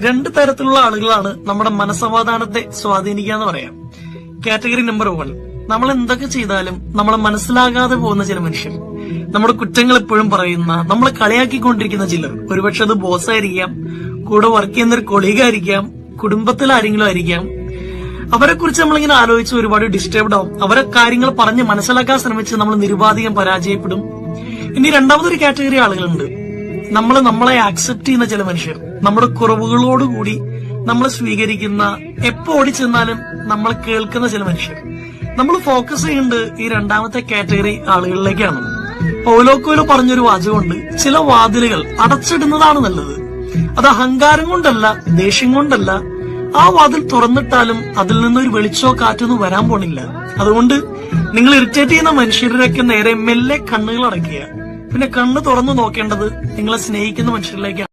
രണ്ട് തരത്തിലുള്ള ആളുകളാണ് നമ്മുടെ മനസ്സമാധാനത്തെ സ്വാധീനിക്കുക എന്ന് പറയാം. കാറ്റഗറി നമ്പർ 1, നമ്മൾ എന്തൊക്കെ ചെയ്താലും നമ്മളെ മനസ്സിലാകാതെ പോകുന്ന ചില മനുഷ്യർ, നമ്മുടെ കുറ്റങ്ങൾ എപ്പോഴും പറയുന്ന, നമ്മളെ കളിയാക്കിക്കൊണ്ടിരിക്കുന്ന ചിലർ. ഒരുപക്ഷെ അത് ബോസായിരിക്കാം, കൂടെ വർക്ക് ചെയ്യുന്ന ഒരു കൊളീഗായിരിക്കാം, കുടുംബത്തിൽ ആരെങ്കിലും ആയിരിക്കാം. അവരെ കുറിച്ച് നമ്മളിങ്ങനെ ആലോചിച്ച് ഒരുപാട് ഡിസ്റ്റർബ്ഡ് ആവും. അവരെ കാര്യങ്ങൾ പറഞ്ഞ് മനസ്സിലാക്കാൻ ശ്രമിച്ച് നമ്മൾ നിരുപാധികം പരാജയപ്പെടും. ഇനി രണ്ടാമതൊരു കാറ്റഗറി ആളുകളുണ്ട്, നമ്മളെ ആക്സെപ്റ്റ് ചെയ്യുന്ന ചില മനുഷ്യർ, നമ്മുടെ കുറവുകളോടുകൂടി നമ്മളെ സ്വീകരിക്കുന്ന, എപ്പോ ഓടിച്ചെന്നാലും നമ്മൾ കേൾക്കുന്ന ചില മനുഷ്യർ. നമ്മൾ ഫോക്കസ് ചെയ്യുന്നത് ഈ രണ്ടാമത്തെ കാറ്റഗറി ആളുകളിലേക്കാണ്. പൗലോ കൊയ്ലോ പറഞ്ഞൊരു വാചകമുണ്ട്, ചില വാതിലുകൾ അടച്ചിടുന്നതാണ് നല്ലത്. അത് അഹങ്കാരം കൊണ്ടല്ല, ദേഷ്യം കൊണ്ടല്ല. ആ വാതിൽ തുറന്നിട്ടാലും അതിൽ നിന്നൊരു വെളിച്ചോ കാറ്റൊന്നും വരാൻ പോണില്ല. അതുകൊണ്ട് നിങ്ങൾ ഇറിറ്റേറ്റ് ചെയ്യുന്ന മനുഷ്യരുടെയൊക്കെ നേരെ മെല്ലെ കണ്ണുകൾ അടയ്ക്കുക. പിന്നെ കണ്ണ് തുറന്നു നോക്കേണ്ടത് നിങ്ങളെ സ്നേഹിക്കുന്ന മനുഷ്യരിലേക്കാണ്.